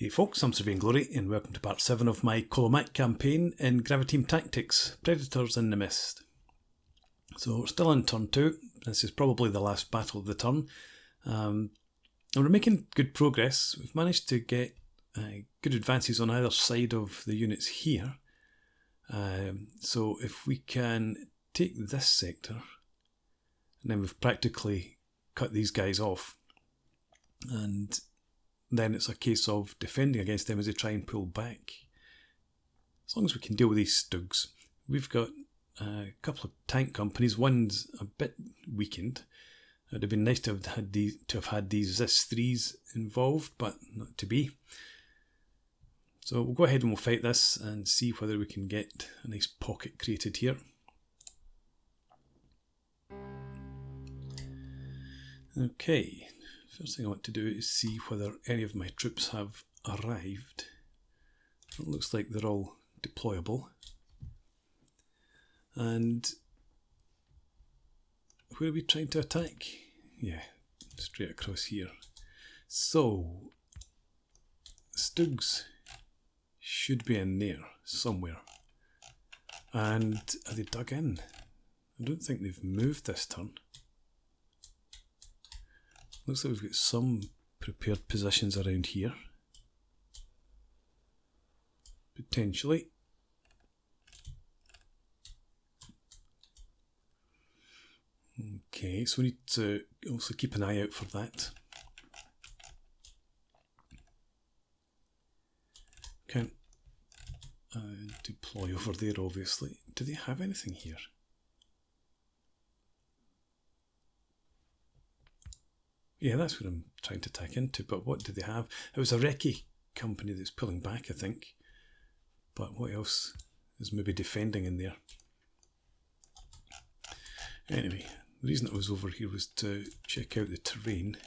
Hey folks, I'm Surveying Glory and welcome to part 7 of my Kolomak campaign in Graviteam Tactics, Predators in the Mist. So we're still on turn 2, this is probably the last battle of the turn. And we're making good progress. We've managed to get good advances on either side of the units here. So if we can take this sector, and then we've practically cut these guys off, and then it's a case of defending against them as they try and pull back. As long as we can deal with these stugs. We've got a couple of tank companies. One's a bit weakened. It would have been nice to have had these ZIS-3s involved, but not to be. So we'll go ahead and we'll fight this and see whether we can get a nice pocket created here. Okay. First thing I want to do is see whether any of my troops have arrived. It looks like they're all deployable. And where are we trying to attack? Yeah, straight across here. So, Stugs should be in there somewhere. And are they dug in? I don't think they've moved this turn. Looks like we've got some prepared positions around here. Potentially. Okay, so we need to also keep an eye out for that. Can't deploy over there, obviously. Do they have anything here? Yeah, that's what I'm trying to tack into, but what do they have? It was a recce company that's pulling back, I think. But what else is maybe defending in there? Anyway, the reason I was over here was to check out the terrain.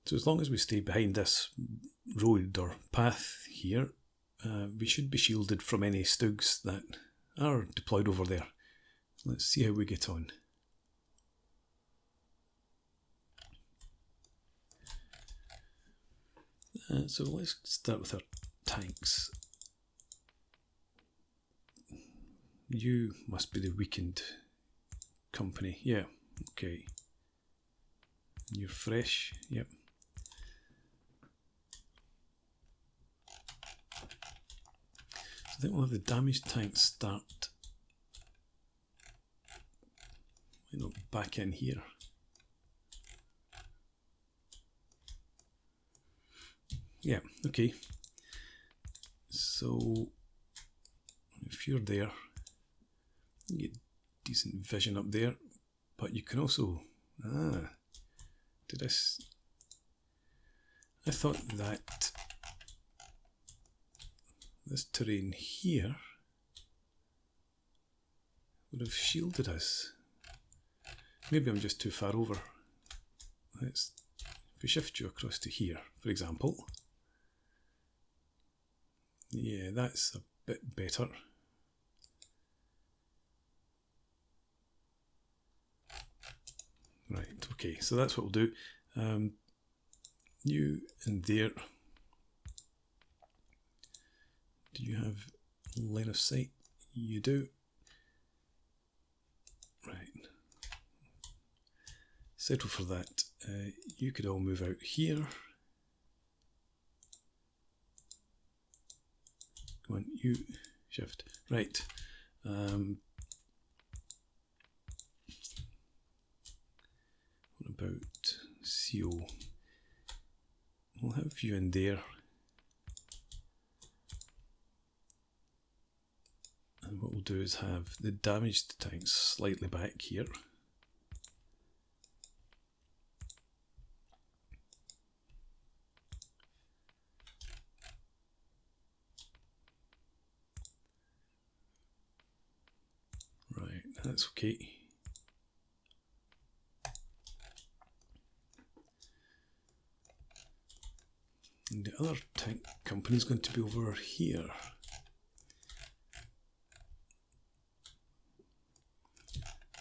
So as long as we stay behind this road or path here, we should be shielded from any Stugs that are deployed over there. Let's see how we get on. So let's start with our tanks. You must be the weakened company. Yeah, okay. You're fresh, yep. So I think we'll have the damaged tanks start. Might not back in here. Yeah, okay. So if you're there, you get decent vision up there, but you can also I thought that this terrain here would have shielded us. Maybe I'm just too far over. If we shift you across to here, for example. Yeah, that's a bit better. Right, okay, so that's what we'll do. You in there. Do you have line of sight? You do. Right. Settle for that. You could all move out here. Come on, you shift. Right. What about CO? We'll have you in there. And what we'll do is have the damaged tanks slightly back here. Right, that's okay. And the other tank company is going to be over here.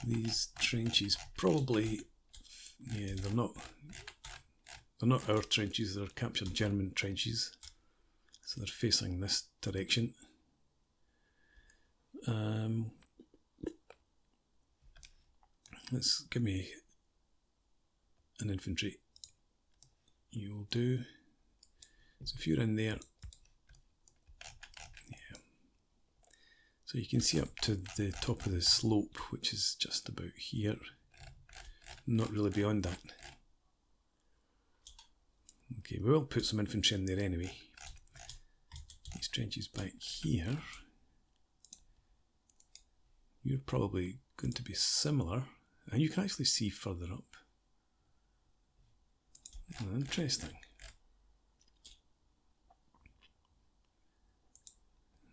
These trenches probably, yeah, they're not They're not our trenches, they're captured German trenches. So they're facing this direction. Let's give me an infantry. You'll do. So if you're in there, yeah. So you can see up to the top of the slope, which is just about here. Not really beyond that. Okay, we will put some infantry in there anyway. These trenches back here. You're probably going to be similar. And you can actually see further up. Oh, interesting.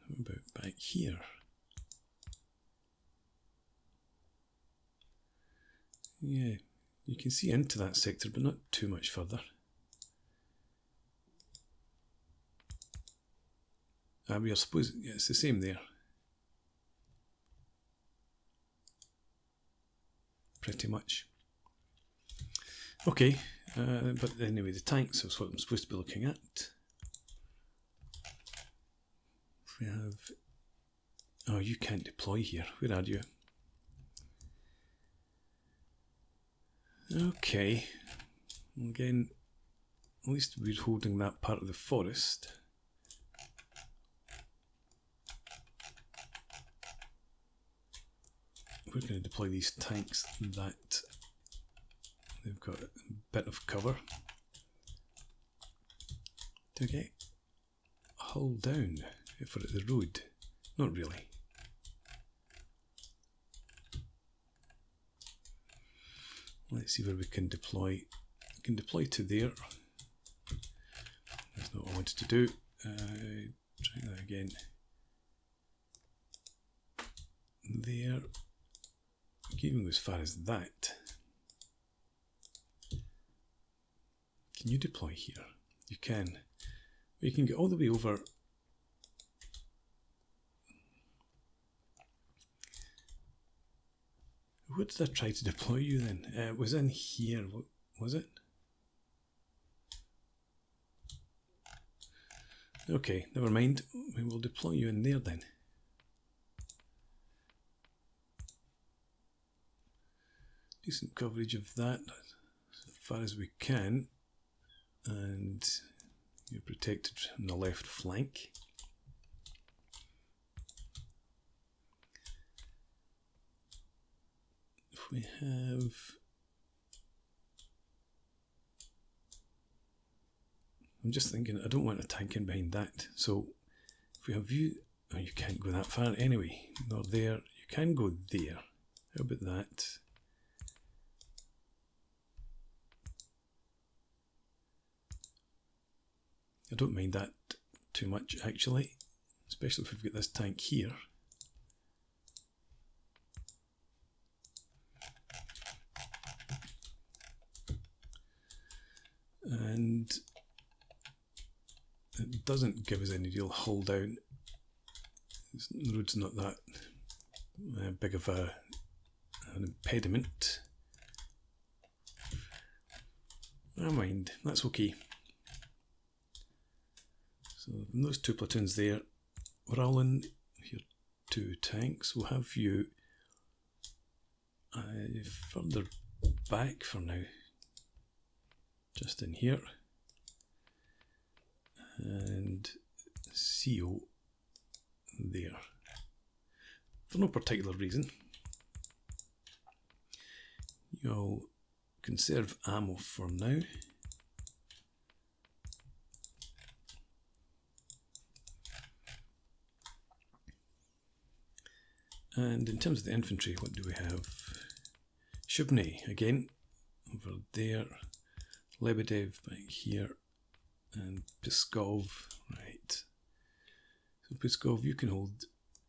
What about back here? Yeah, you can see into that sector, but not too much further. I suppose yeah, it's the same there. Pretty much. Okay, but anyway, the tanks is what I'm supposed to be looking at. We have. Oh, you can't deploy here. Where are you? Okay. Again, at least we're holding that part of the forest. We're going to deploy these tanks that they've got a bit of cover to get hull down for the road. Not really. Let's see where we can deploy. We can deploy to there. That's not what I wanted to do. Try that again. There. You can even go as far as that. Can you deploy here? You can. You can get all the way over. Where did I try to deploy you then? It was in here, what was it? Okay, never mind. We will deploy you in there then. Decent coverage of that as far as we can. And you're protected on the left flank. If we have I'm just thinking I don't want a tank in behind that. So if we have you, oh, you can't go that far anyway. Nor there. You can go there. How about that? I don't mind that too much actually, especially if we've got this tank here. And it doesn't give us any real hull down. The road's not that big of an impediment. Never mind, that's okay. So those two platoons there, we're all in here. Two tanks. We'll have you further back for now. Just in here. And CO there. For no particular reason. You'll conserve ammo for now. And in terms of the infantry, what do we have? Shubny again, over there. Lebedev back here. And Pskov, right. So Pskov, you can hold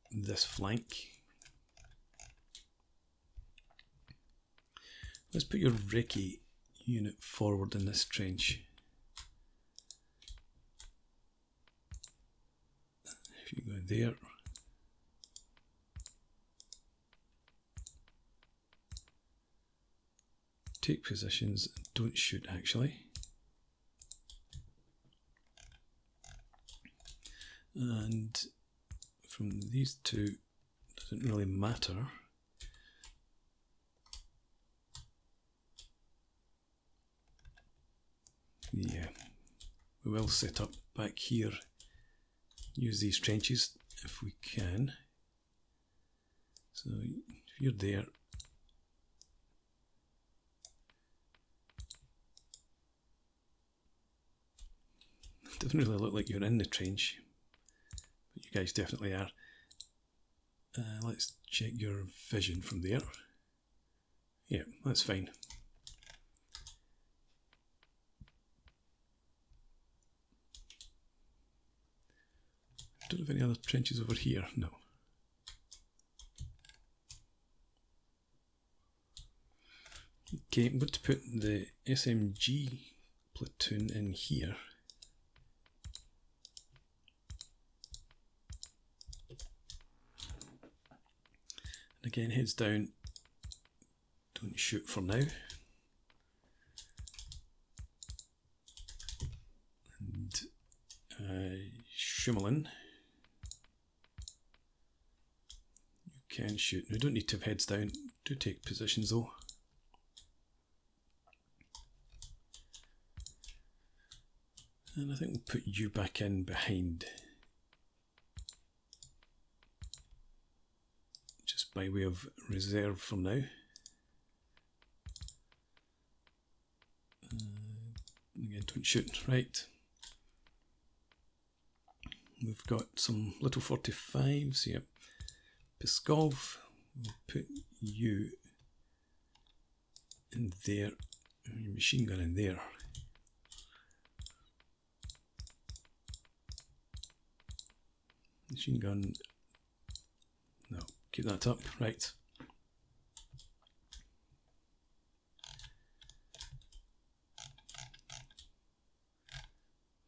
this flank. Let's put your recce unit forward in this trench. If you go there. Take positions, don't shoot actually. And from these two, doesn't really matter. Yeah, we will set up back here, use these trenches if we can. So if you're there, it doesn't really look like you're in the trench, but you guys definitely are. Let's check your vision from there. Yeah, that's fine. Don't have any other trenches over here, no. Okay, I'm going to put the SMG platoon in here. And again, heads down, don't shoot for now. And Shumelin. You can shoot. We don't need to have heads down. Do take positions though. And I think we'll put you back in behind. Just by way of reserve for now. Again, don't shoot. Right. We've got some little 45s here. Pskov, we'll put you in there, and your machine gun in there. Machine gun, no, keep that up, right.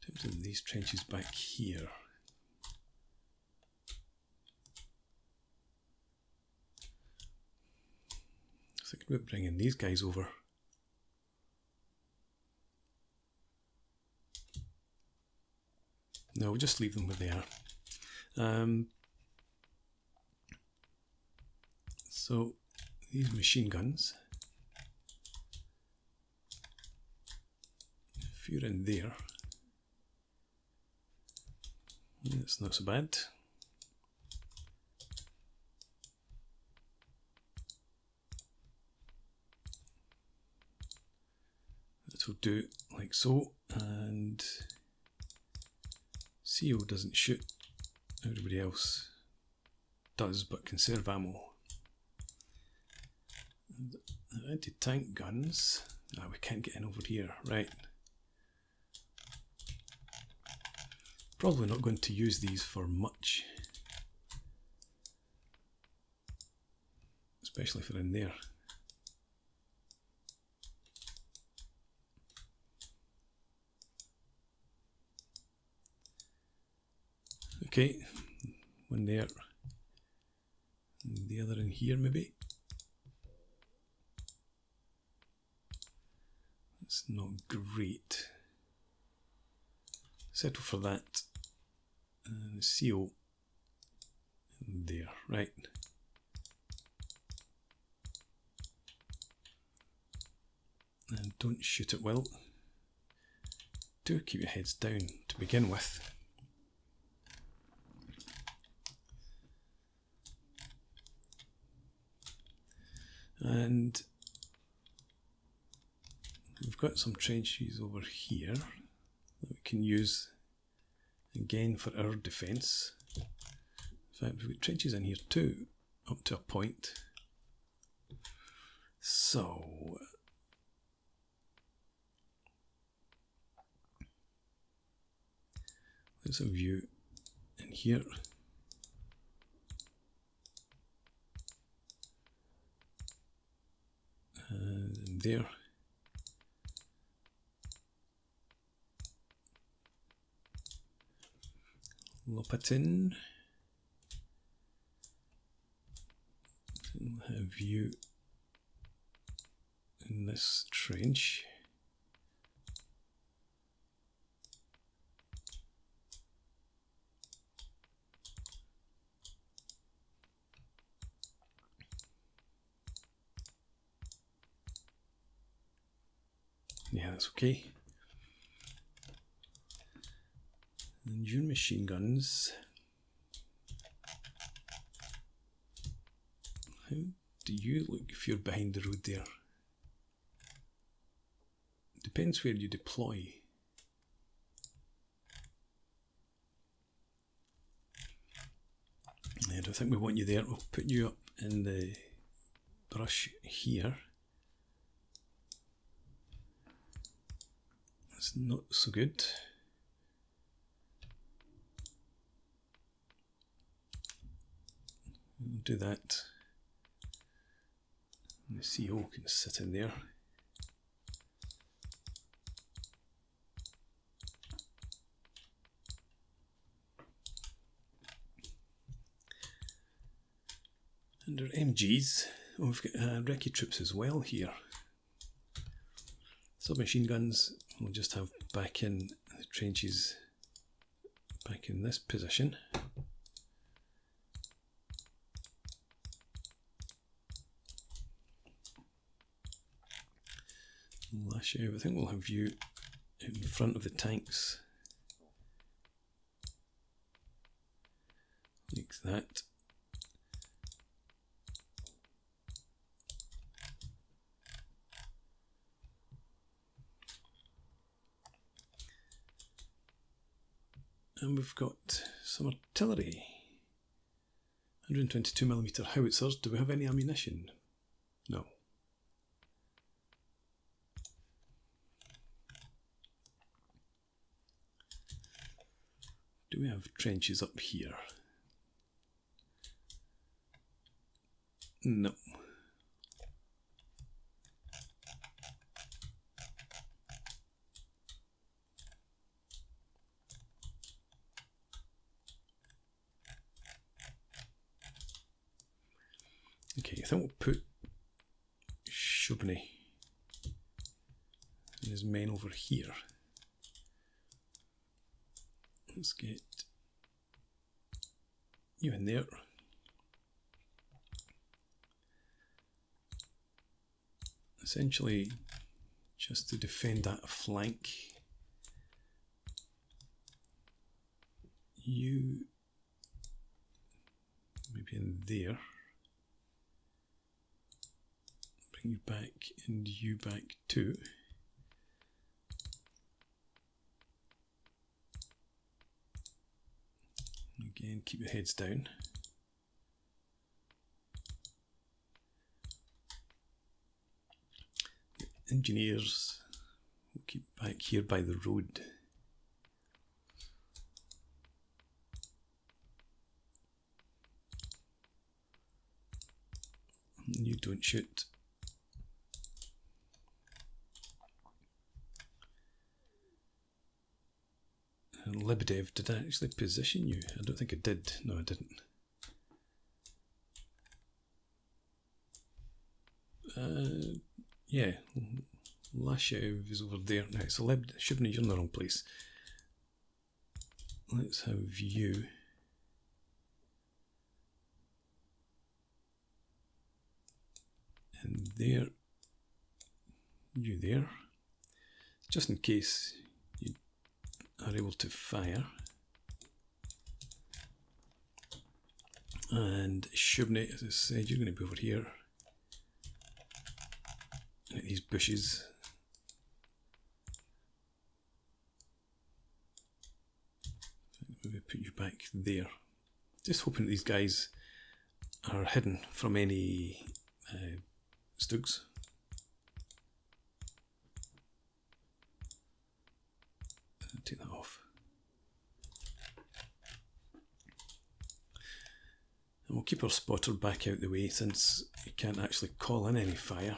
In terms of these trenches back here, I think we're bringing these guys over. No, we'll just leave them where they are. So these machine guns, if you're in there, that's not so bad. That will do like so, and CO doesn't shoot. Everybody else does, but conserve ammo. The anti-tank guns, we can't get in over here, right. Probably not going to use these for much, especially if they're in there. Okay, one there, and the other in here maybe. That's not great. Settle for that. And CO in there, right. And don't shoot at will. Do keep your heads down to begin with. And we've got some trenches over here that we can use again for our defence. In fact, we've got trenches in here too, up to a point. So let's have a view in here. And in there. Lopatin. We'll have you in this trench. Yeah, that's okay. And your machine guns. How do you look if you're behind the road there? Depends where you deploy. I don't think we want you there. We'll put you up in the brush here. That's not so good. We'll do that. And the CO can sit in there. Under MGs, oh, we've got recce troops as well here. Submachine guns we'll just have back in the trenches, back in this position. Lash out, I think we'll have you in front of the tanks, like that. And we've got some artillery. 122mm howitzers. Do we have any ammunition? No. Do we have trenches up here? No. Okay, I think we'll put Shubny and his men over here. Let's get you in there. Essentially, just to defend that flank. You maybe in there. Bring you back and you back too. Again, keep your heads down. The engineers will keep back here by the road. You don't shoot. And Lebedev, did I actually position you? I don't think I did. No, I didn't. Yeah, Lashev is over there. Now, so Shubny, you're in the wrong place. Let's have you. And there. You there. Just in case you are able to fire. And Shubny, as I said, you're going to be over here. At these bushes. Maybe put you back there. Just hoping that these guys are hidden from any Stugs. Take that off. And we'll keep our spotter back out the way since you can't actually call in any fire.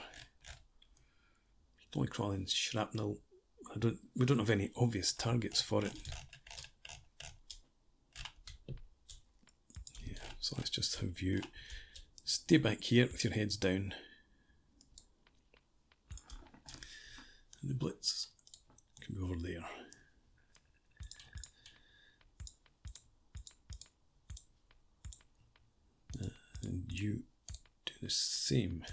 You can only call in shrapnel. We don't have any obvious targets for it. Yeah, so let's just have you stay back here with your heads down. And the blitz can be over there. And you do the same.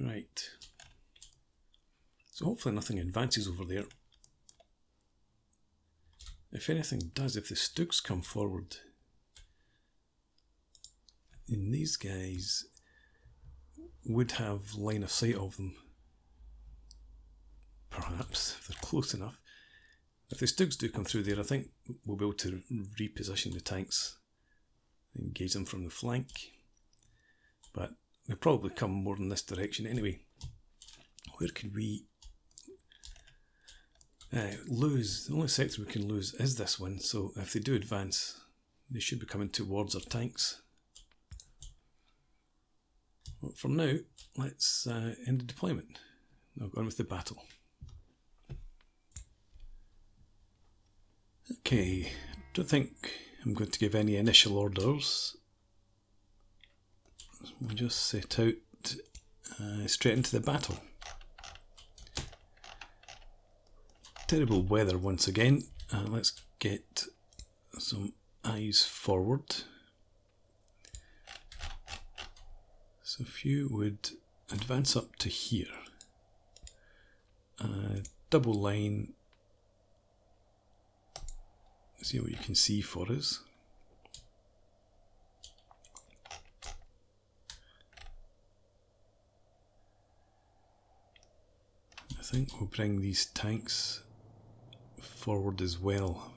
Right. So hopefully nothing advances over there. If anything does, if the STRIX come forward, then these guys would have line of sight of them. Perhaps, if they're close enough. If the STRIX do come through there, I think we'll be able to reposition the tanks, engage them from the flank. But they'll probably come more in this direction anyway. Where could we lose? The only sector we can lose is this one, so if they do advance, they should be coming towards our tanks. But for now, let's end the deployment. Now go on with the battle. Okay, don't think I'm going to give any initial orders. We'll just set out straight into the battle. Terrible weather once again. Let's get some eyes forward. So if you would advance up to here, double line, see what you can see for us. I think we'll bring these tanks forward as well.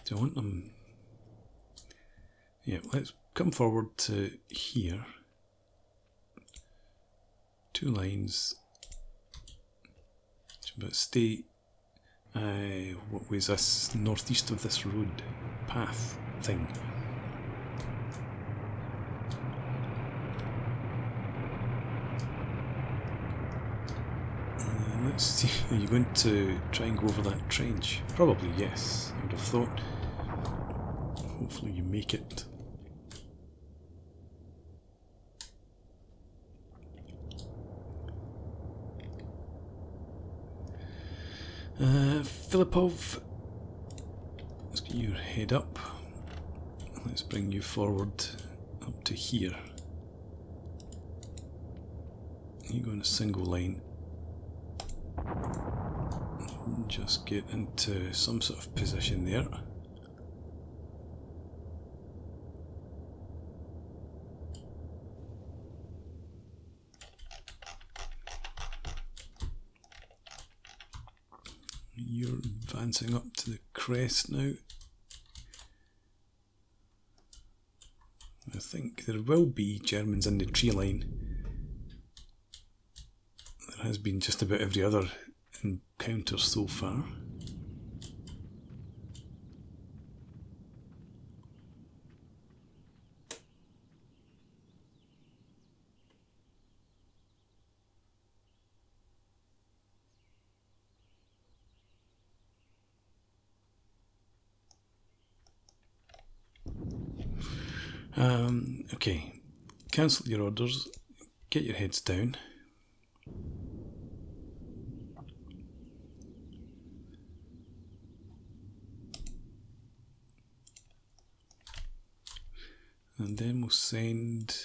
Do I want them? Yeah, let's come forward to here. 2 lines. But stay. What was this? Northeast of this road path thing. Let's see. Are you going to try and go over that trench? Probably yes. I would have thought. Hopefully you make it. Filipov, let's get your head up. Let's bring you forward up to here. You go in a single line. Just get into some sort of position there. You're advancing up to the crest now. I think there will be Germans in the tree line. There has been just about every other encounter so far. Okay, cancel your orders, get your heads down. And then we'll send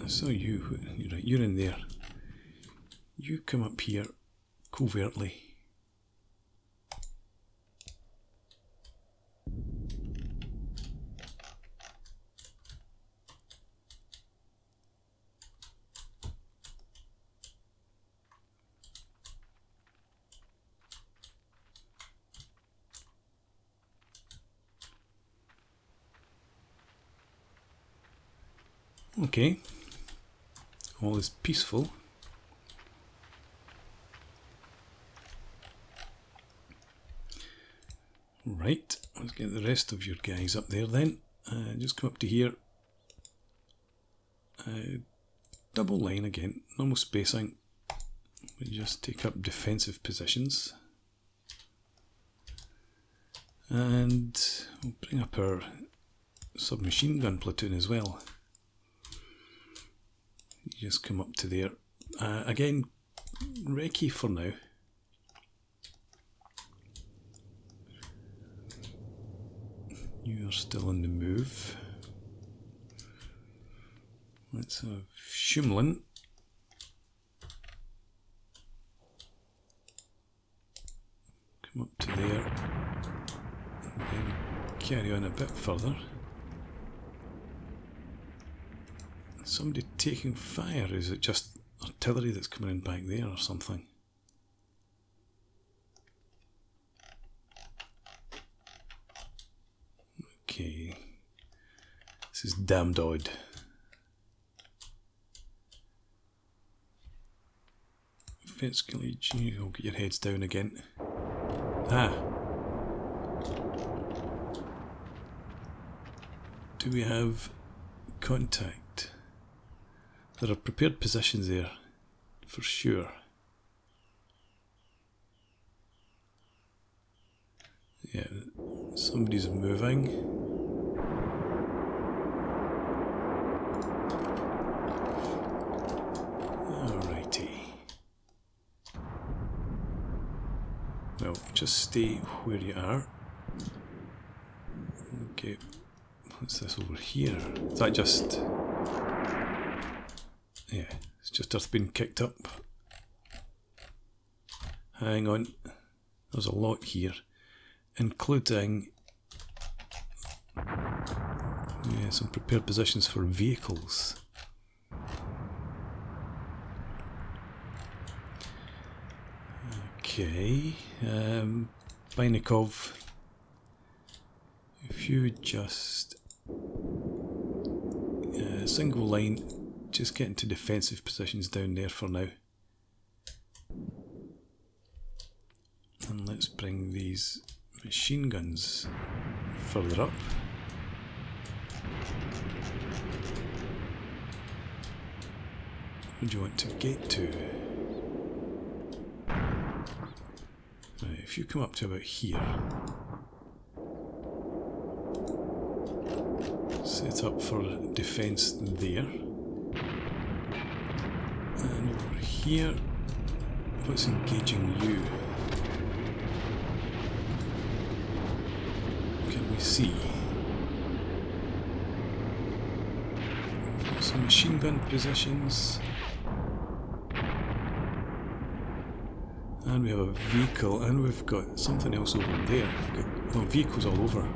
so you're in there. You come up here covertly. Okay, all is peaceful. Right, let's get the rest of your guys up there then. Just come up to here. Double line again, normal spacing. We just take up defensive positions. And we'll bring up our submachine gun platoon as well. just come up to there. Again, recce for now. You're still on the move. Let's have Shumlin. Come up to there. And then carry on a bit further. Somebody taking fire? Is it just artillery that's coming in back there or something? Okay. This is damned odd. You'll get your heads down again. Ah. Do we have contact? There are prepared positions there, for sure. Yeah, somebody's moving. Alrighty. Well, just stay where you are. Okay, what's this over here? Is that just... Yeah, it's just earth being kicked up. Hang on, there's a lot here, including some prepared positions for vehicles. Okay, Bainikov, if you just single line, just get into defensive positions down there for now. And let's bring these machine guns further up. Where do you want to get to? Right, if you come up to about here, set up for defense there. And over here, what's engaging you? Can we see? Some machine gun positions. And we have a vehicle, and we've got something else over there. We've got, well, vehicles all over.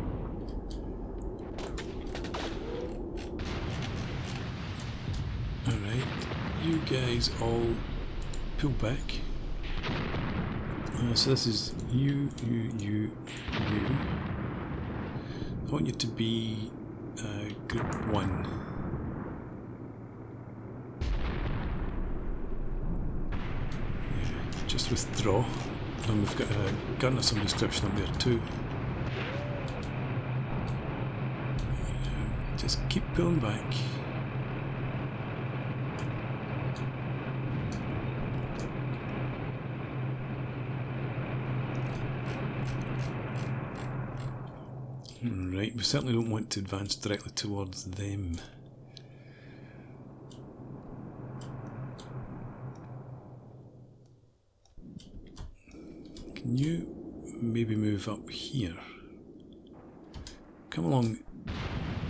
Alright, you guys all pull back. So this is you. I want you to be group 1. Yeah, just withdraw. And we've got a gun of some description up there too. Just keep pulling back. Right, we certainly don't want to advance directly towards them. Can you maybe move up here? Come along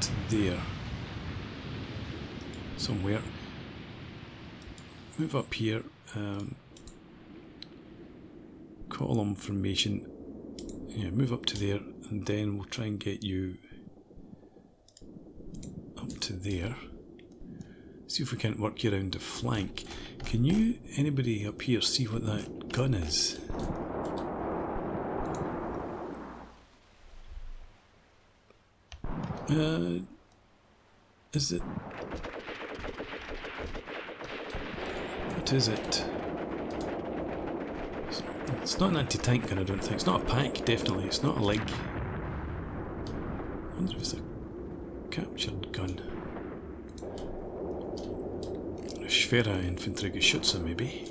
to there. Somewhere. Move up here. Column formation. Yeah, move up to there. And then we'll try and get you up to there. See if we can't work you around the flank. Can you, anybody up here, see what that gun is? Is it? What is it? It's not an anti-tank gun, I don't think. It's not a pack, definitely. It's not a leg. I wonder if it's a captured gun. A Schwere infantry Geschütze, maybe.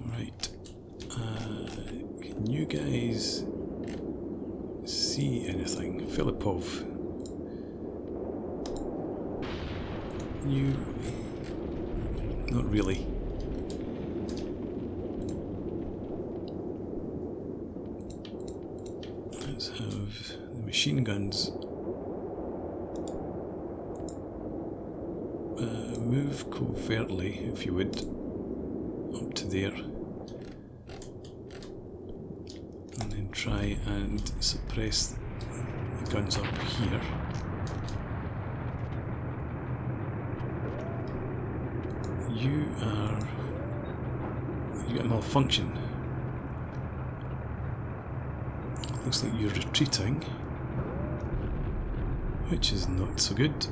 Right. Can you guys see anything? Filipov. You... not really. Let's have the machine guns. Move covertly, if you would, up to there. And then try and suppress the guns up here. You got a malfunction. Looks like you're retreating, which is not so good.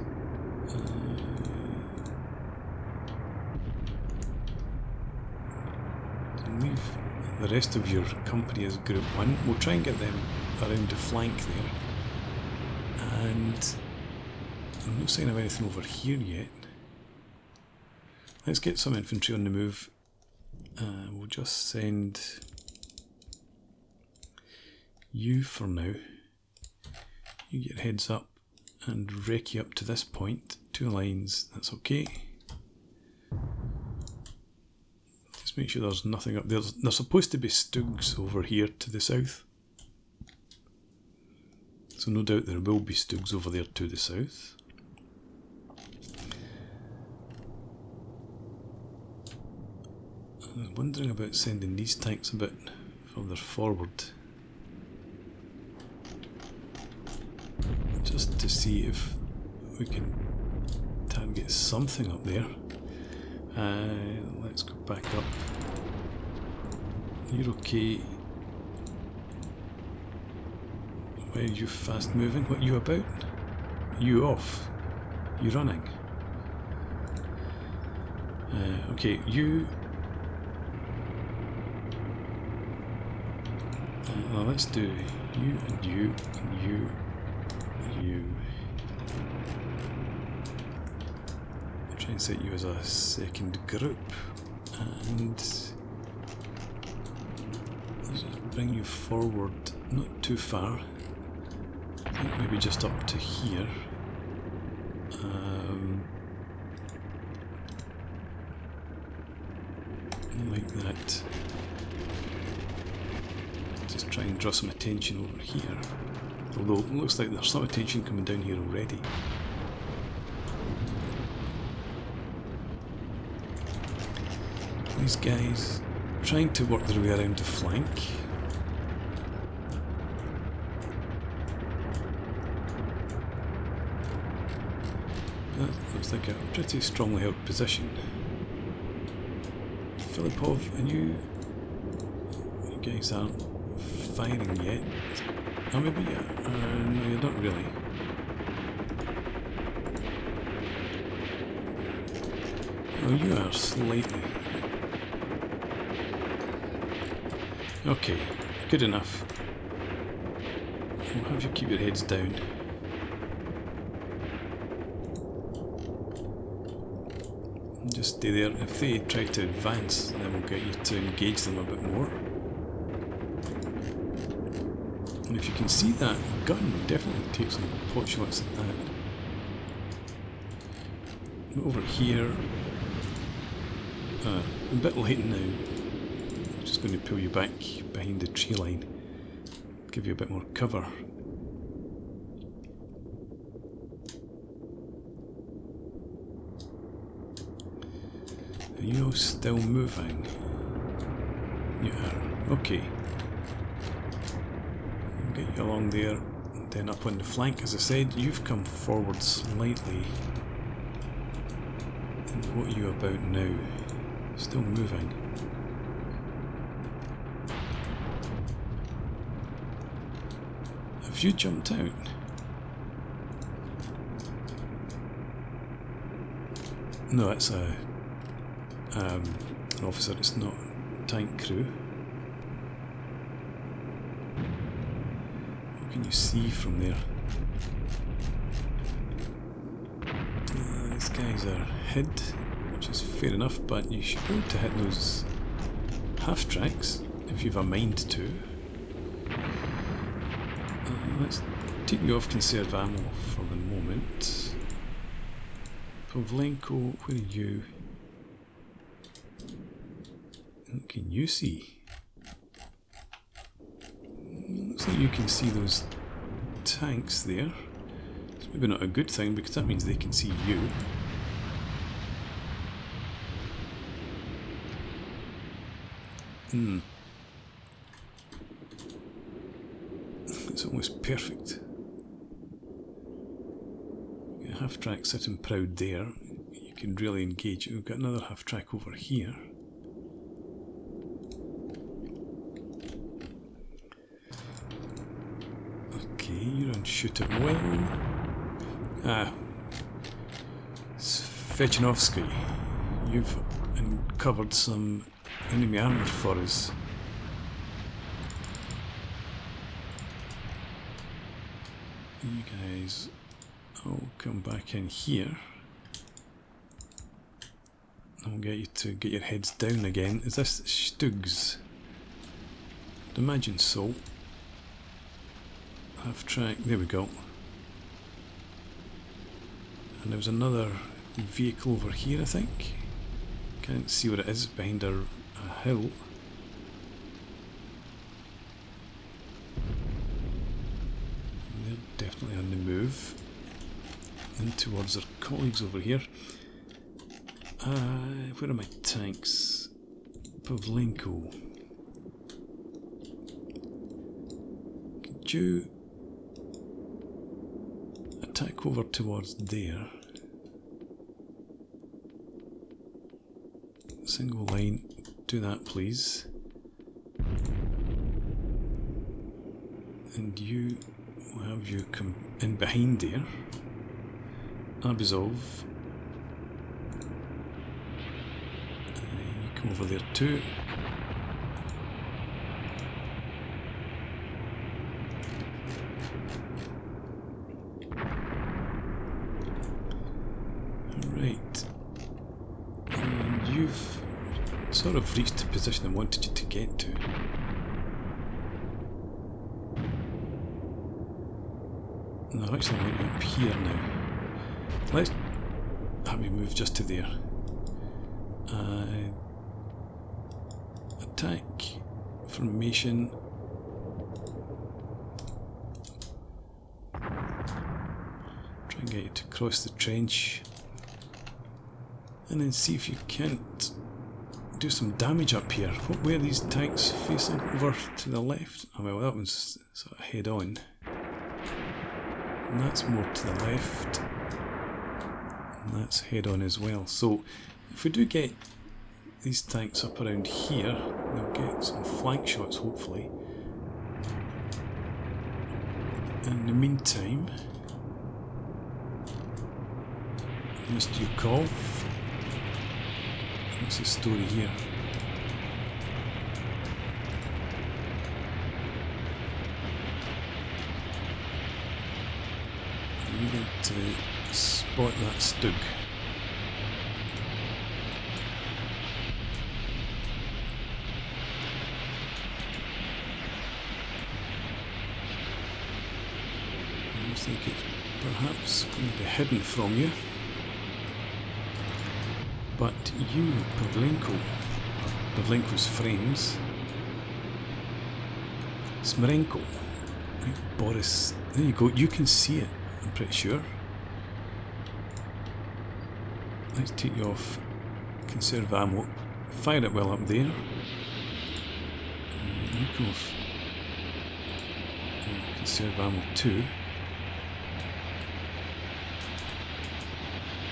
Leave the rest of your company as Group 1. We'll try and get them around the flank there. And I'm not seeing of anything over here yet. Let's get some infantry on the move. We'll just send you for now. You get heads up and wreck you up to this point. 2 lines, that's okay. Just make sure there's nothing up there. There's supposed to be Stugs over here to the south. So no doubt there will be Stugs over there to the south. I was wondering about sending these tanks a bit further forward. Just to see if we can target something up there. Let's go back up. You're okay. Why are you fast moving? What are you about? Are you off? Are you running? Okay, you... well, let's do you and you and you and you. I'll try and set you as a second group and let's bring you forward, not too far, maybe just up to here. Like that. Just try and draw some attention over here. Although it looks like there's some attention coming down here already. These guys trying to work their way around the flank. That looks like a pretty strongly held position. Filipov, and you guys aren't firing yet. Oh, maybe yeah. No, you're not really. Oh, you are slightly. Okay, good enough. We'll have you keep your heads down. Just stay there. If they try to advance, then we'll get you to engage them a bit more. And if you can see that gun, definitely take some pot shots at that. Over here, a bit late now. I'm just going to pull you back behind the tree line, give you a bit more cover. Are you still moving? You are. Okay. I'll get you along there, and then up on the flank. As I said, you've come forward slightly. And what are you about now? Still moving. Have you jumped out? No, it's a an officer, it's not tank crew. What can you see from there? These guys are hid, which is fair enough, but you should be able to hit those half tracks if you've a mind to. Let's take you off conserve ammo for the moment. Pavlenko, where are you? What can you see? Looks like you can see those tanks there. It's maybe not a good thing because that means they can see you. It's almost perfect. Half track sitting proud there. You can really engage. We've got another half track over here. Okay, you're on shoot at will. Svechinovsky, you've uncovered some enemy armour for us. You guys, I'll come back in here. I'll get you to get your heads down again. Is this Stugs? I'd imagine so. Half track, there we go. And there's another vehicle over here, I think. Can't see what it is behind a hill. They're definitely on the move. In towards our colleagues over here. Where are my tanks? Pavlenko. Could you attack over towards there? Single line, do that please. And you will have you come in behind there. Arbizov. You come over there too. Right. And you've sort of reached the position I wanted you to get to. No, I actually went up here now. Let's have you move just to there. Attack formation. Try and get you to cross the trench. And then see if you can't do some damage up here. What way are these tanks facing? Over to the left? Oh well, that one's sort of head on. And that's more to the left. And that's head on as well. So if we do get these tanks up around here, they'll get some flank shots hopefully. In the meantime, Mr. Yukov, what's the story here? You need to spot that Stug. Looks like it's perhaps going to be hidden from you. But you, Pavlenko, or Pavlenko's friends, Smerenko, right, Boris, there you go, you can see it, I'm pretty sure. Let's take you off, conserve ammo, fire it well up there. You come off, conserve ammo too.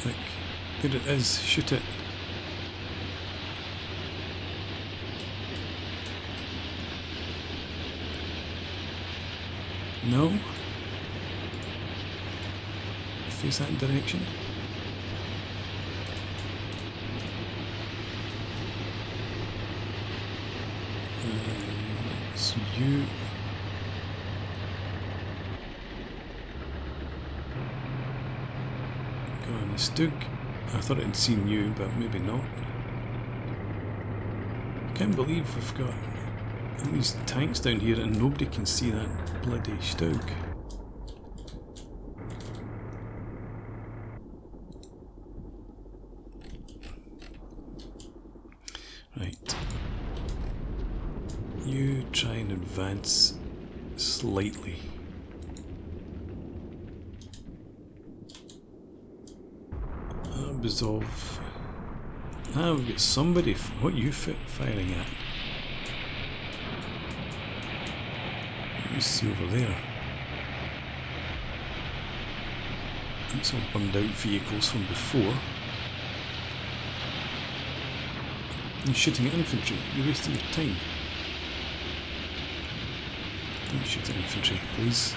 Look, there it is, shoot it. No? Face that direction. So you... Go on the Stug. I thought I'd seen you, but maybe not. Can't believe we've got all these tanks down here and nobody can see that bloody Stug. you try and advance slightly. Resolve. Ah, we've got somebody. What are you firing at? What do you see over there? That's all burned out vehicles from before. You're shooting at infantry. You're wasting your time. Don't shoot at infantry, please.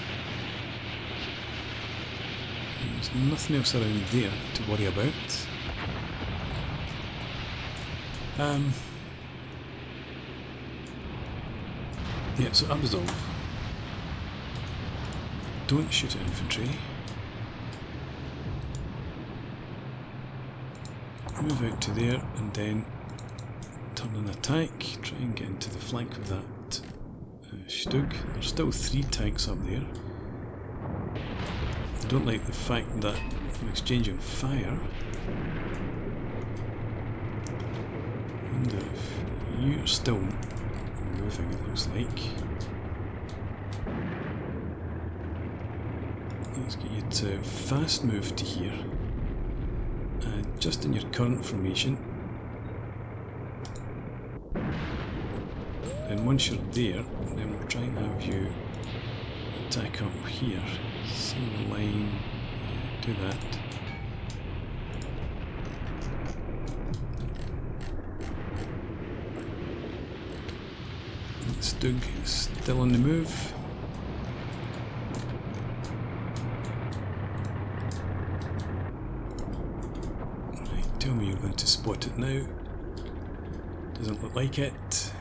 There's nothing else around there to worry about. Yeah, so Absolve. Don't shoot at infantry. Move out to there and then turn an attack. Try and get into the flank of that Stug. There's still 3 tanks up there. I don't like the fact that I'm exchanging fire. I wonder if you're still moving, it looks like. Let's get you to fast move to here. Just in your current formation. And once you're there, then we'll try and have you attack up here. Single line, do that. Stug is still on the move. Right, tell me you're going to spot it now. Doesn't look like it.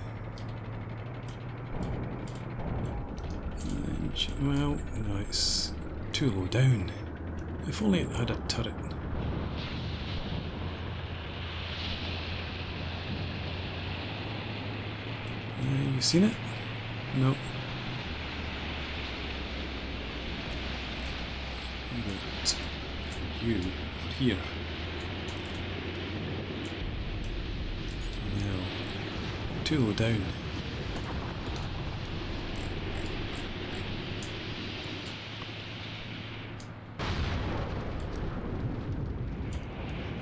Well, no, it's too low down. If only it had a turret. You seen it? No. But you are here. No. Too low down.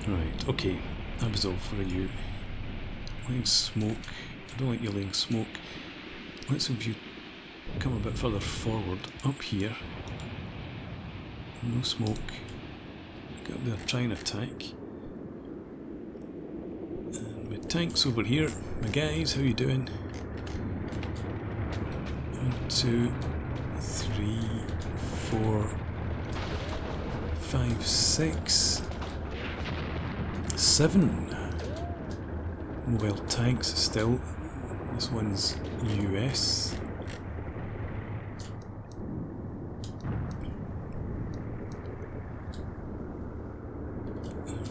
Right, okay, that was all for you. Laying smoke. I don't like you laying smoke. Let's have you come a bit further forward, up here. No smoke. Get up there, try and attack. And my tank's over here. My guys, how you doing? 1, 2, 3, 4, 5, 6. 7 mobile tanks still. This one's US.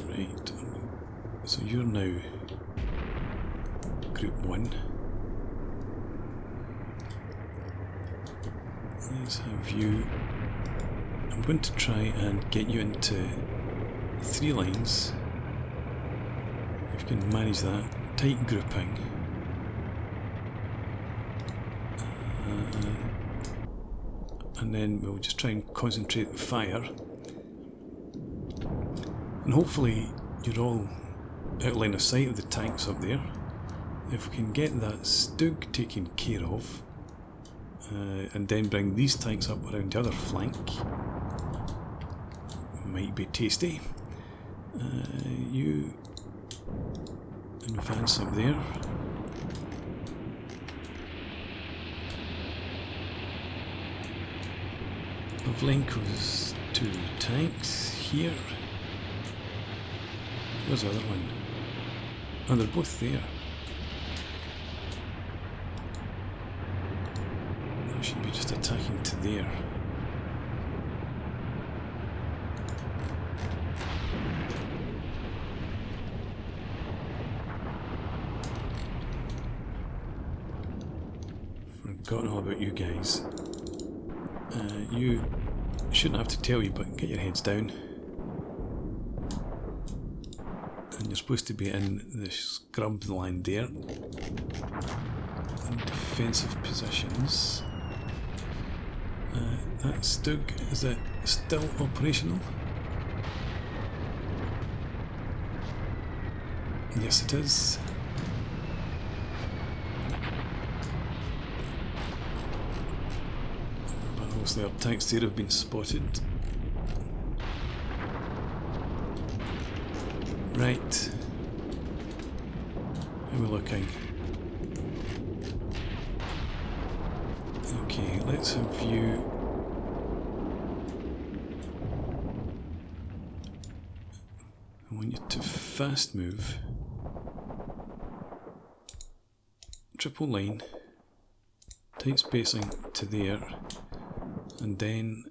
Right, so you're now Group 1. Let's have you. I'm going to try and get you into 3 lines. If you can manage that. Tight grouping. And then we'll just try and concentrate the fire. And hopefully you're all out of line of sight of the tanks up there. If we can get that Stug taken care of, and then bring these tanks up around the other flank, might be tasty. You advance up there. Pavlenko's 2 tanks here. Where's the other one? Oh, they're both there. I should be just attacking to there. Forgotten all about you guys. You shouldn't have to tell you, but get your heads down. And you're supposed to be in the scrub line there. And defensive positions. That STUG, is it still operational? Yes, it is. But obviously our tanks there have been spotted. Right. How are we looking? Okay, let's have you. I want you to fast move. Triple line. Tight spacing to there. And then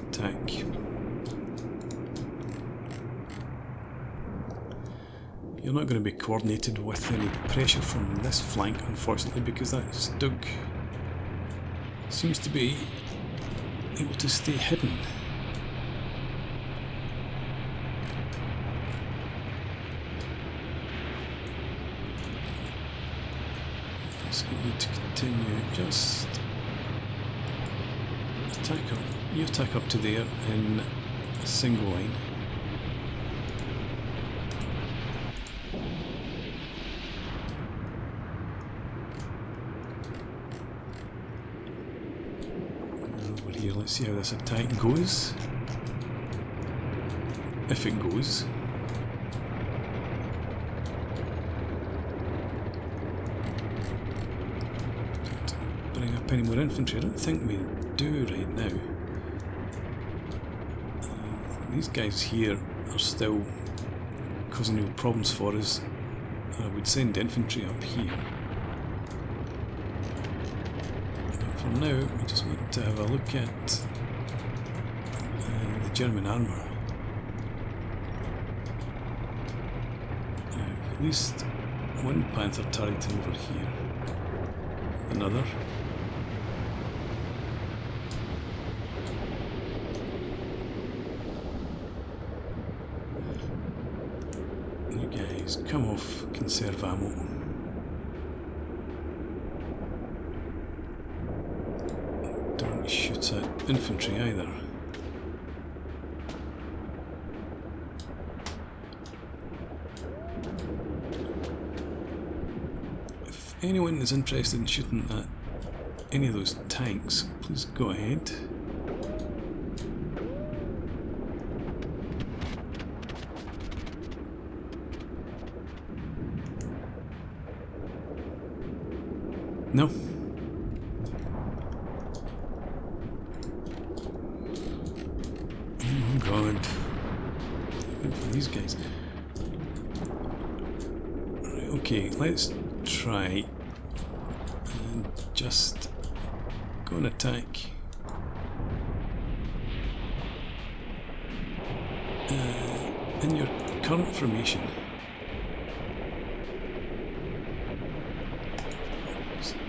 attack. You're not going to be coordinated with any pressure from this flank, unfortunately, because that STUG seems to be able to stay hidden. Let's get you to continue. Just attack up. You attack up to there in a single line. Over here, let's see how this attack goes. If it goes. Don't bring up any more infantry. I don't think we do right now. These guys here are still causing real problems for us. I would send infantry up here. But for now, we just want to have a look at the German armour. At least one Panther turret over here. Another. Come off, conserve ammo. Don't shoot at infantry either. If anyone is interested in shooting at any of those tanks, please go ahead. No. Oh god. Good for these guys. Right, okay, let's try and just go and attack in your current formation.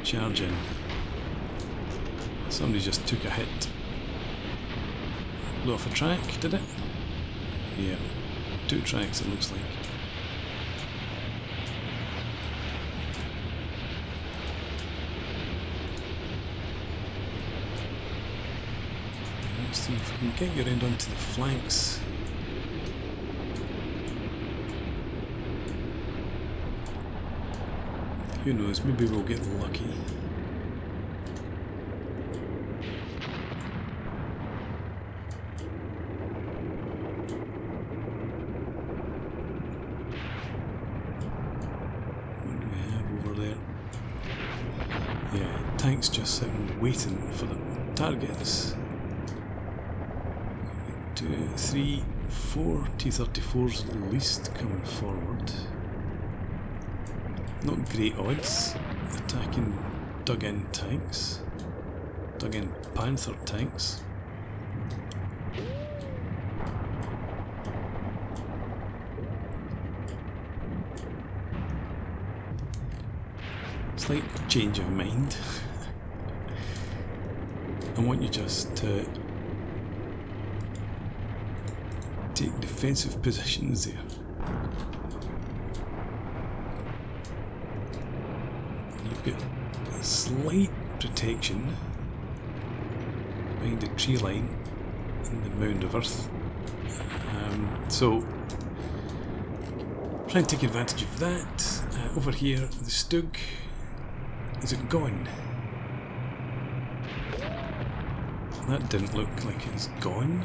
Charge in. Somebody just took a hit. Blew off a track, did it? Yeah. 2 tracks it looks like. Let's see if we can get your end onto the flanks. Who knows, maybe we'll get lucky. What do we have over there? Yeah, tanks just sitting waiting for the targets. 2, 3, 4 T-34s at least coming forward. Not great odds attacking dug-in tanks, dug-in Panther tanks. Slight change of mind. I want you just to take defensive positions there. We've got a slight protection behind the tree line and the mound of earth. So try and take advantage of that. Over here, the Stug, is it gone? That didn't look like it's gone.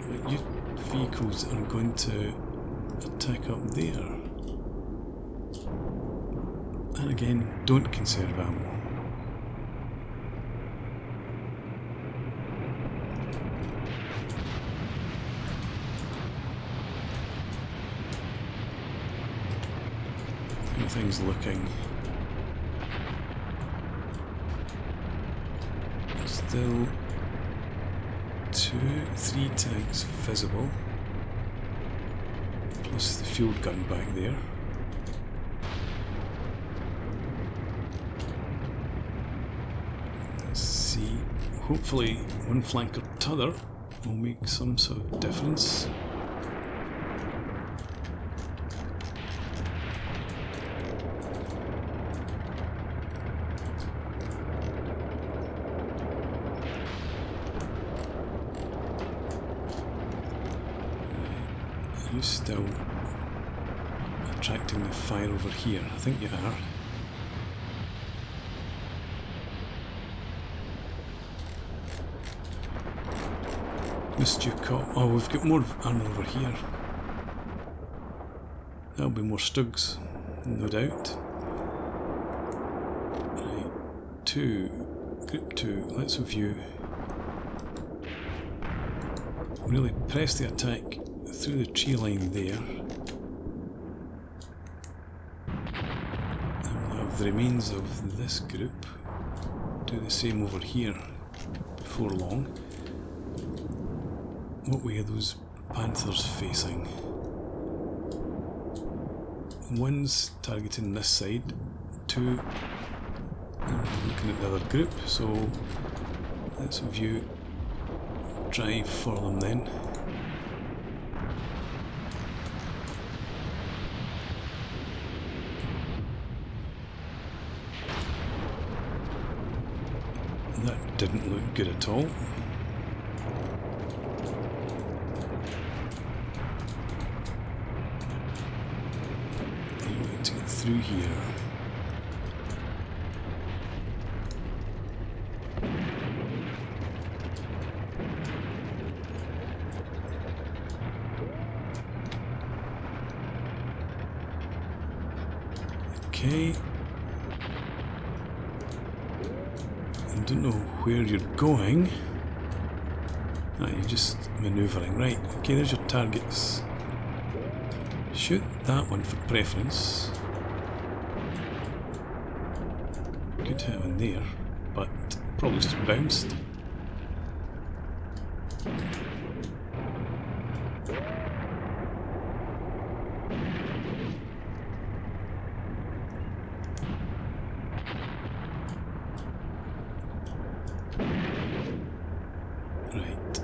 But your vehicles are going to attack up there. And again, don't conserve ammo. Everything's looking. Still 3 tanks visible, plus the field gun back there. Let's see, hopefully one flank or t'other will make some sort of difference. Are you still attracting the fire over here? I think you are. Missed your call. Oh, we've got more armour over here. That'll be more Stugs, no doubt. Right, group 2, let's review. Really press the attack through the tree line there. And we'll have the remains of this group do the same over here before long. What way are those panthers facing? One's targeting this side, 2 looking at the other group, so let's view drive for them then. That didn't look good at all. To get through here. Okay. I don't know where you're going. Ah, you're just manoeuvring. Right, okay, there's your targets. Shoot that one for preference. Good hit on there, but probably just bounced. Right.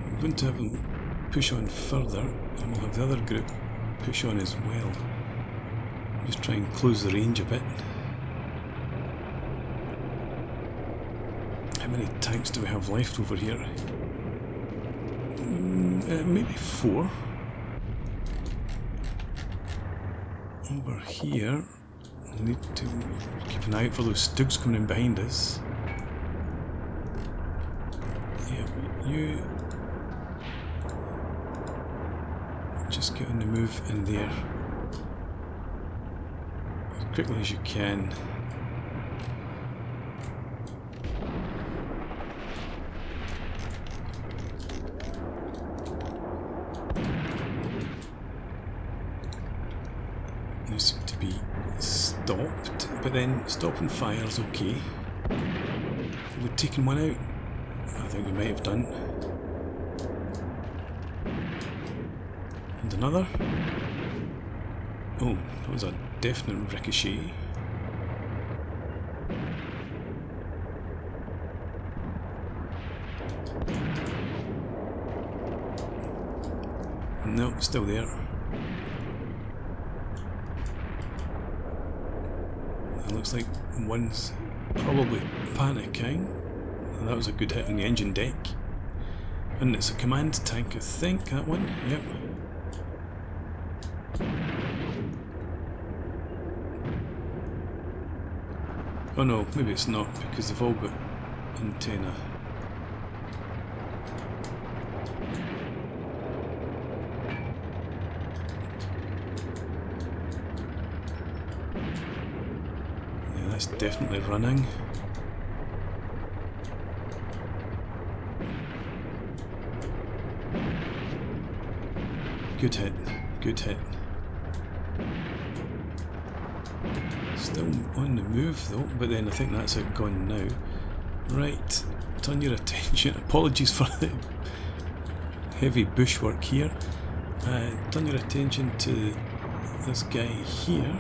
I'm going to have them push on further, and we'll have the other group push on as well. Just try and close the range a bit. How many tanks do we have left over here? Maybe 4. Over here, we need to keep an eye out for those Stugs coming in behind us. Yeah, you just get on the move in there as quickly as you can. They seem to be stopped, but then stop and fire is okay. Have we taken one out? I think we might have done. And another. Oh, that was a definite ricochet. No, still there. It looks like one's probably panicking. And that was a good hit on the engine deck. And it's a command tank, I think, that one. Yep. Oh no, maybe it's not, because they've all got antenna. Yeah, that's definitely running. Good hit, good hit. Still on the move though, but then I think that's it gone now. Right, turn your attention, apologies for the heavy bushwork here. Turn your attention to this guy here.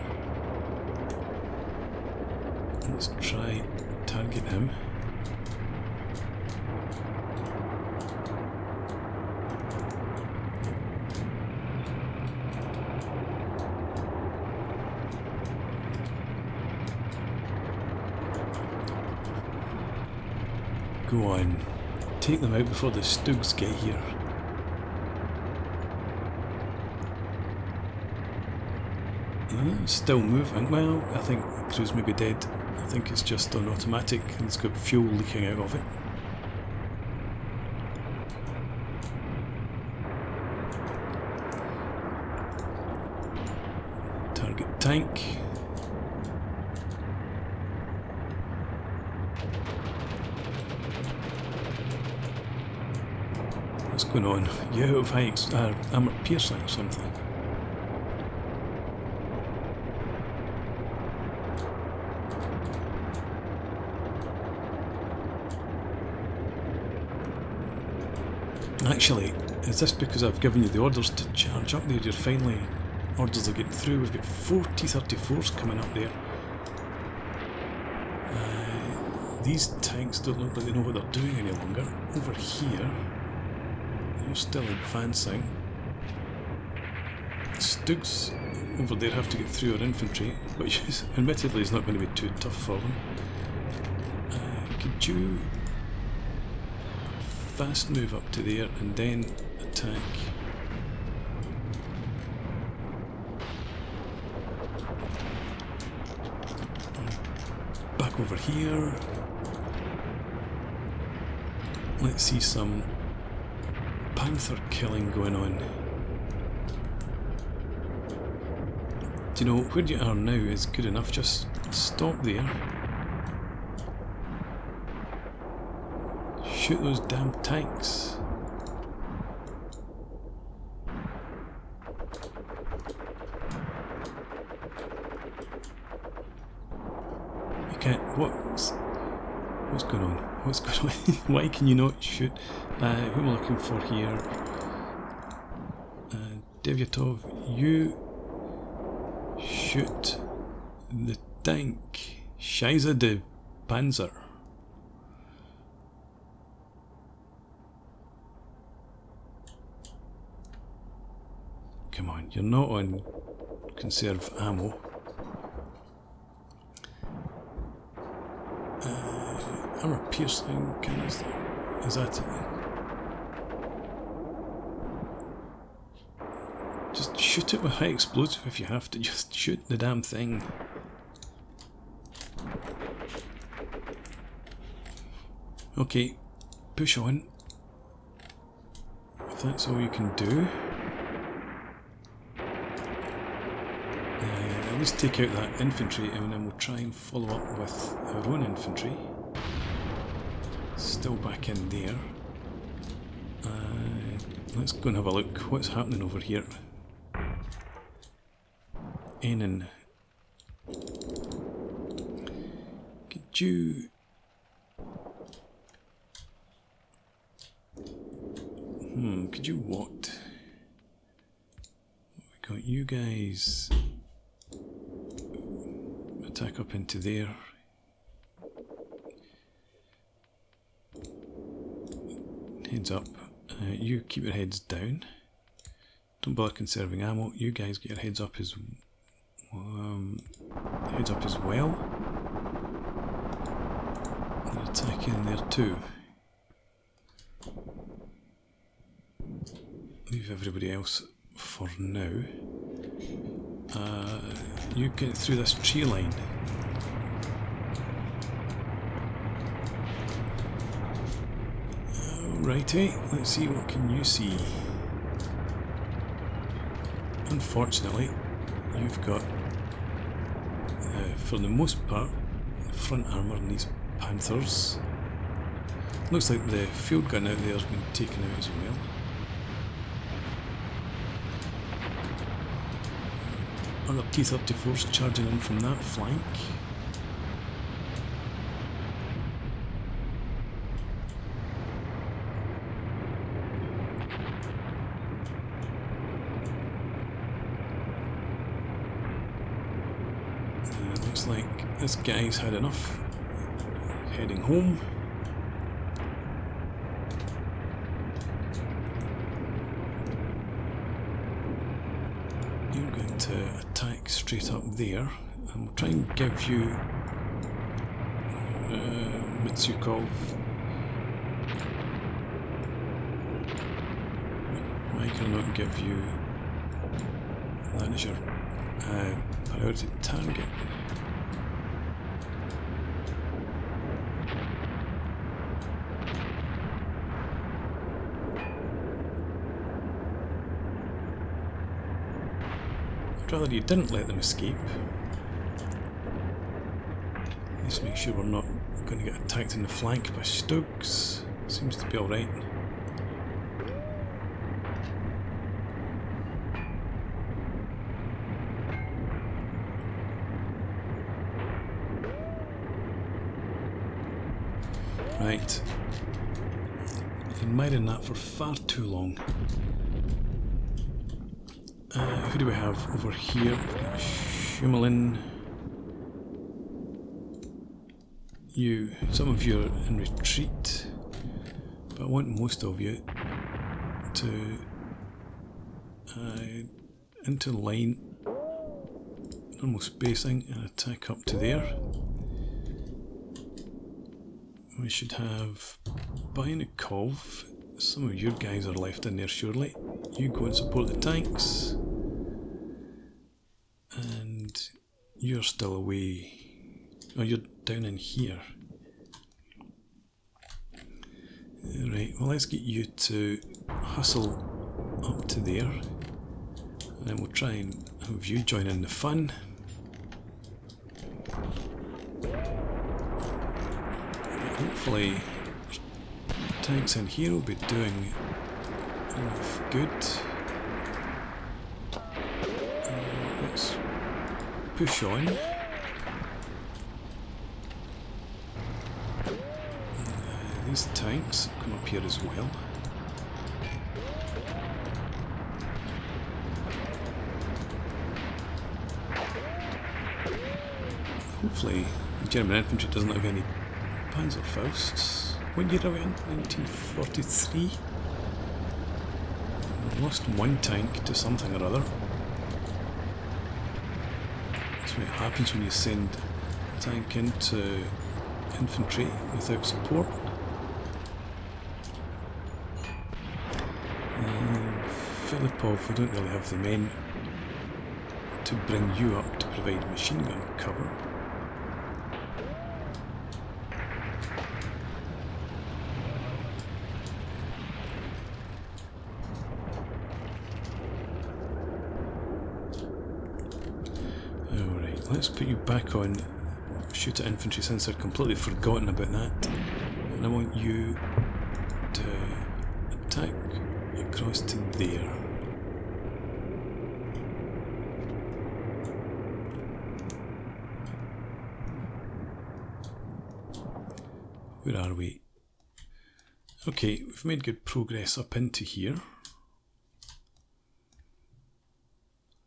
Let's try target him. Go on, take them out before the Stugs get here. Still moving. Well, I think the crew's maybe dead. I think it's just on automatic and it's got fuel leaking out of it. Target tank. What's going on? You out of high armour piercing or something? Actually, is this because I've given you the orders to charge up there? You're finally, orders are getting through. We've got 4 T-34s coming up there. These tanks don't look like they know what they're doing any longer. Over here, you're still advancing. Stugs over there have to get through our infantry, which is, admittedly is not going to be too tough for them. Could you fast move up to there and then attack? Back over here. Let's see some panther killing going on. Do you know, where you are now is good enough, just stop there. Shoot those damn tanks. You can't, what's going on? What's going on? Why can you not shoot? Who am I looking for here? Devyatov, you shoot the tank. Scheiße de Panzer. Come on, you're not on conserve ammo. Armour piercing canister. Is that it? Just shoot it with high explosive if you have to. Just shoot the damn thing. Okay, push on. If that's all you can do. At least take out that infantry and then we'll try and follow up with our own infantry. Still back in there. Let's go and have a look what's happening over here. Enin. Could you... could you what? We got you guys... attack up into there. Heads up. You keep your heads down. Don't bother conserving ammo. You guys get your heads up as well. They're attacking there too. Leave everybody else for now. You get through this tree line. Righty, let's see, what can you see? Unfortunately, you've got, for the most part, front armour in these Panthers. Looks like the field gun out there has been taken out as well. Other T-34s charging in from that flank. Looks like this guy's had enough. Heading home. You're going to attack straight up there, and we'll try and give you Mitsukov. Why can I not give you that as your priority target? Rather you didn't let them escape. Let's make sure we're not going to get attacked in the flank by Stokes. Seems to be alright. Right. Been miring that for far too long. Who do we have over here? We've got Shumelin. Some of you are in retreat, but I want most of you to into line, normal spacing, and attack up to there. We should have Bainikov. Some of your guys are left in there surely. You go and support the tanks. And you're still away. Oh, you're down in here. Right, well let's get you to hustle up to there. And then we'll try and have you join in the fun. Hopefully tanks in here will be doing enough good. Let's push on. These tanks come up here as well. Hopefully the German infantry doesn't have any Panzerfausts. What year are we in? 1943? We lost one tank to something or other. That's what happens when you send a tank into infantry without support. Filipov, we don't really have the men to bring you up to provide machine gun cover. Alright, let's put you back on shoot at infantry since I'd completely forgotten about that. And I want you to attack across to there. Where are we? Okay, we've made good progress up into here.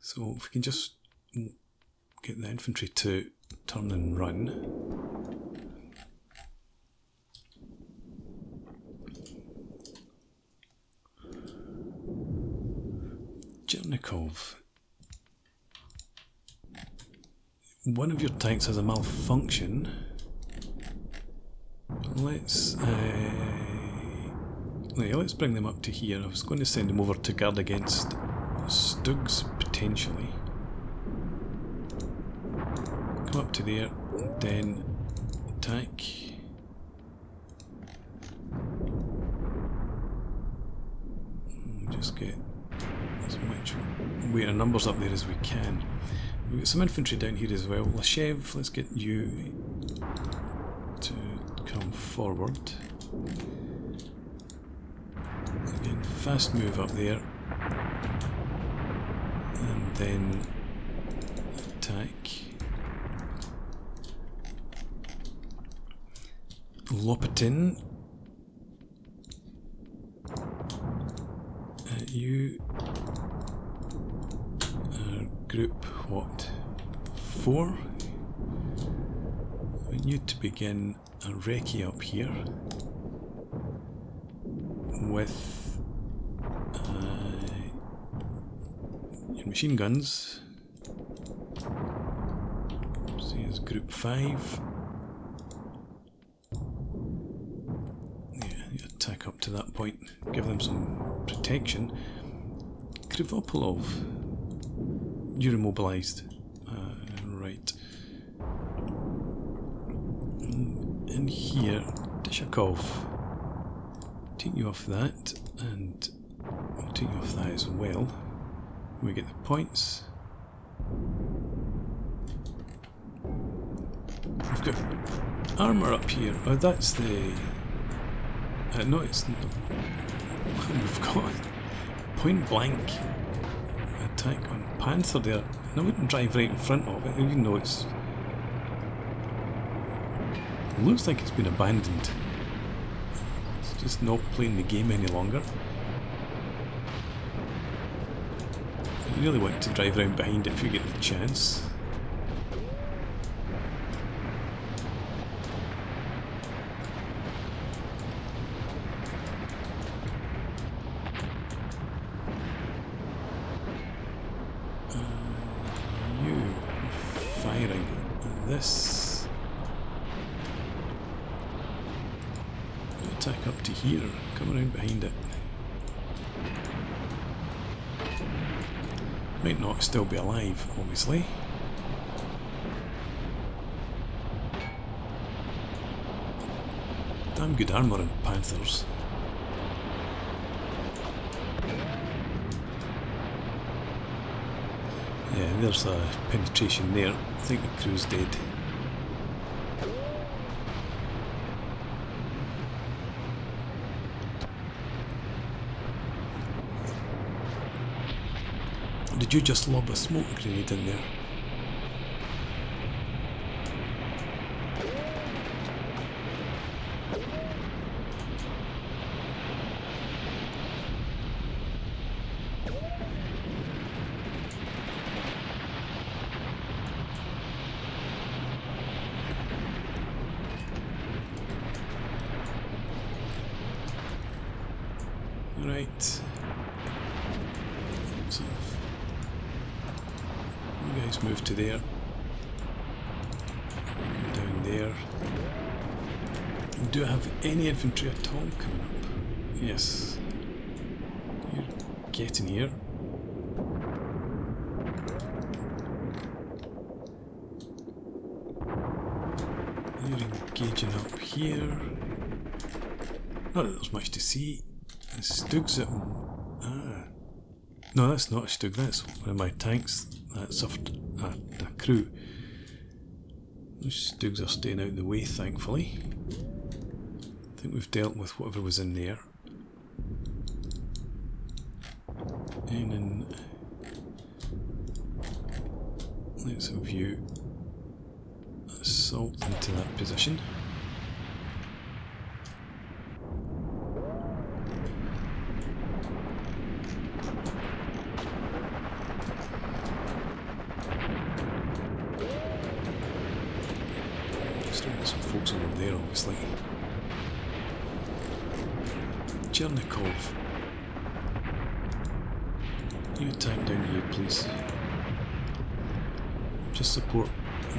So if we can just get the infantry to turn and run. Chernigov. One of your tanks has a malfunction. Let's bring them up to here. I was going to send them over to guard against Stugs potentially. Come up to there, then attack. Just get as much weight and numbers up there as we can. We've got some infantry down here as well. Lashev, let's get you to come forward. Again, fast move up there. And then attack. Lopatin. You are group what? 4? We need to begin a recce up here with your machine guns. See, it's group 5. Yeah, you attack up to that point, give them some protection. Krivopolov, you're immobilized. Right. In here, Dishakov, take you off that, and we'll take you off that as well. We get the points. We've got armour up here. Oh, that's the. No, it's not. We've got point blank attack on Panther there, and I wouldn't drive right in front of it, even though it looks like it's been abandoned. It's just not playing the game any longer. You really want to drive around behind it if you get the chance. This attack up to here, come around behind it. Might not still be alive, obviously. Damn good armour in Panthers. Yeah, there's a penetration there. I think the crew's dead. Did you just lob a smoke grenade in there? Right. So you guys move to there. Down there. Do I have any infantry at all coming up? Yes. You're getting here. You're engaging up here. Not that there's much to see. Stug's at... No, that's not a Stug, that's one of my tanks that suffered a crew. Those Stugs are staying out of the way, thankfully. I think we've dealt with whatever was in there. And then... let's view assault into that position. Some folks over there, obviously. Chernigov. You attack down here, please. Just support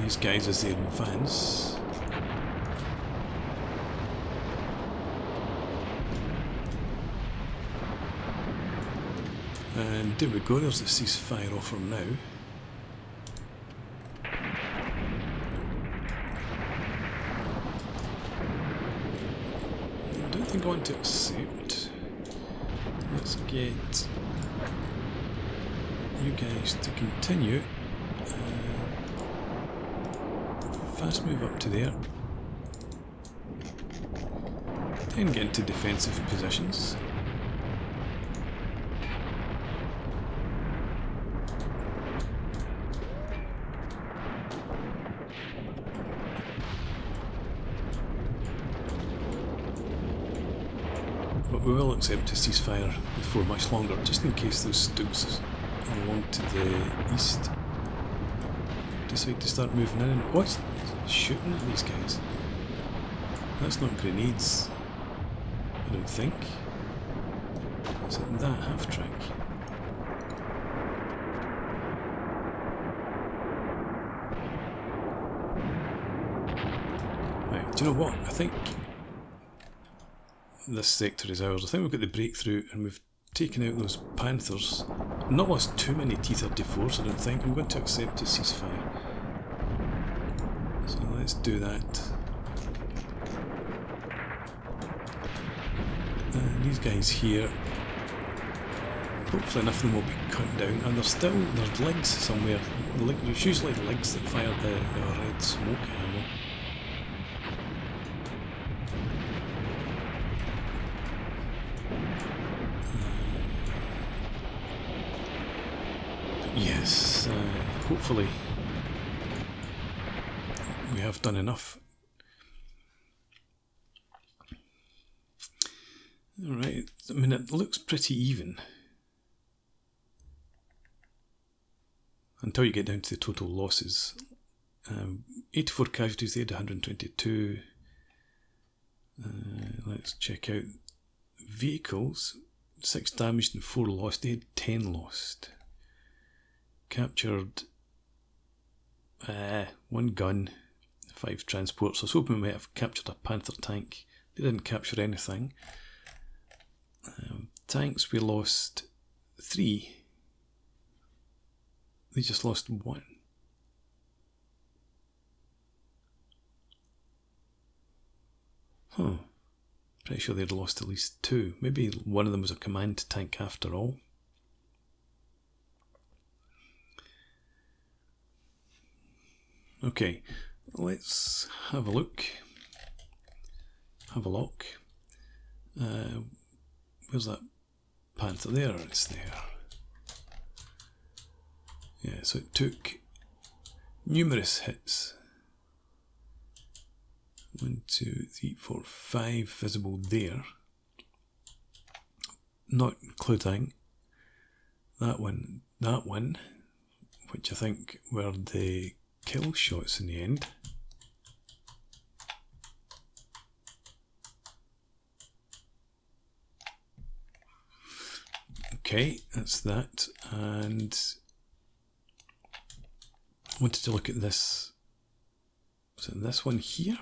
these guys as they advance. And there we go, there's the ceasefire offer now. I don't think I want to accept. Let's get you guys to continue. Fast move up to there. Then get into defensive positions. But we will accept a ceasefire before much longer, just in case those STRIX along to the east decide to start moving in. What's shooting at these guys? That's not grenades, I don't think. Is it that half track? Right, do you know what? I think this sector is ours. I think we've got the breakthrough and we've taken out those Panthers. Not lost too many T-34s, I don't think. I'm going to accept a ceasefire. So let's do that. These guys here, hopefully enough of them will be cut down. And there's legs somewhere. There's usually legs that fire the red smoke ammo. Yes, hopefully we have done enough. Alright, I mean it looks pretty even until you get down to the total losses. 84 casualties, they had 122. Let's check out vehicles. 6 damaged and 4 lost, they had 10 lost. Captured 1 gun, 5 transports. I was hoping we might have captured a Panther tank. They didn't capture anything. Tanks, we lost 3. They just lost 1. Huh. Pretty sure they'd lost at least 2. Maybe one of them was a command tank after all. Okay, let's have a look. Have a look. Where's that Panther? There, it's there. Yeah, so it took numerous hits. 1, 2, 3, 4, 5 visible there. Not including that one, which I think were the kill shots in the end. Okay, that's that, and I wanted to look at this. Was it this one here?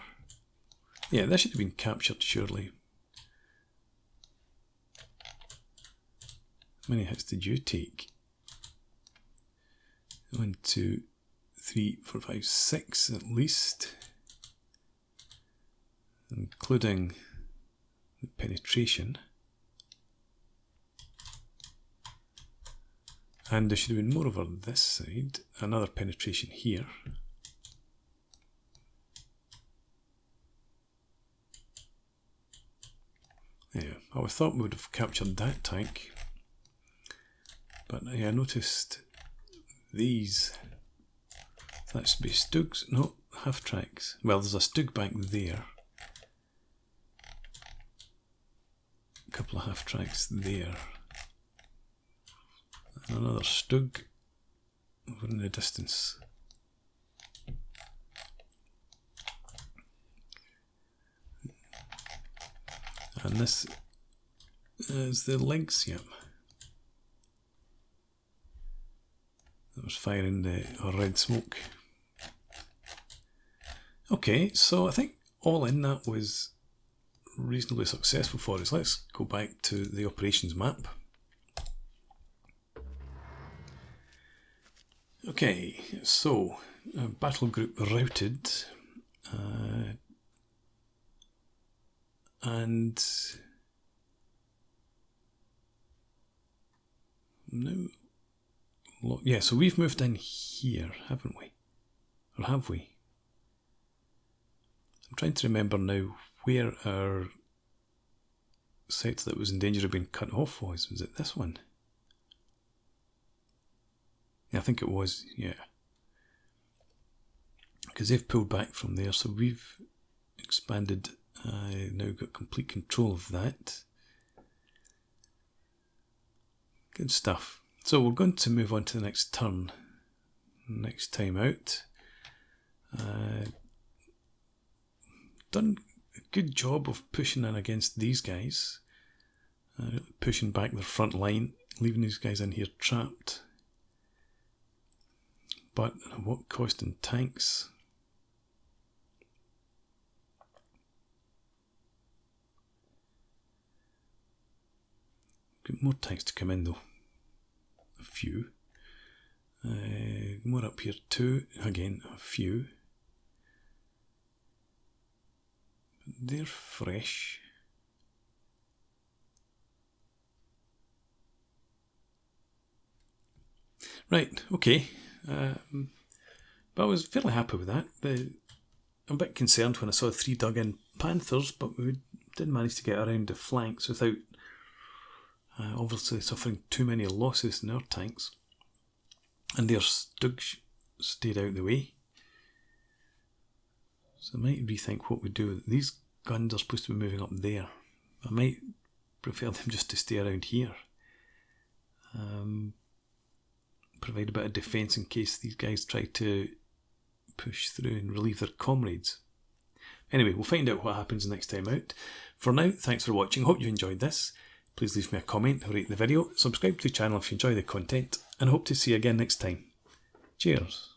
Yeah, this should have been captured surely. How many hits did you take? 1, 2, 3, 4, 5, 6 at least, including the penetration. And there should have been more over this side, another penetration here. Yeah, I thought we would have captured that tank, but yeah, I noticed these. That should be STRIX, no, half tracks. Well, there's a STRIX bank there. A couple of half tracks there. And another STRIX over in the distance. And this is the legs, yep. firing the red smoke. Okay, so I think all in that was reasonably successful for us. Let's go back to the operations map. Okay, so battle group routed, and no, yeah, so we've moved in here, haven't we? Or have we? I'm trying to remember now where our sector that was in danger of being cut off was. Was it this one? Yeah, I think it was, yeah. Because they've pulled back from there, so we've expanded, now got complete control of that. Good stuff. So we're going to move on to the next turn, next time out. Done a good job of pushing in against these guys, pushing back their front line, leaving these guys in here trapped. But at what cost in tanks? Got more tanks to come in though. A few. More up here too. Again, a few. They're fresh. Right, okay. But I was fairly happy with that. I'm a bit concerned when I saw 3 dug-in Panthers, but we did manage to get around the flanks without obviously suffering too many losses in our tanks. And their Stugs stayed out of the way. So I might rethink what we do. These guns are supposed to be moving up there. I might prefer them just to stay around here. Provide a bit of defence in case these guys try to push through and relieve their comrades. Anyway, we'll find out what happens next time out. For now, thanks for watching. Hope you enjoyed this. Please leave me a comment, rate the video, subscribe to the channel if you enjoy the content, and I hope to see you again next time. Cheers.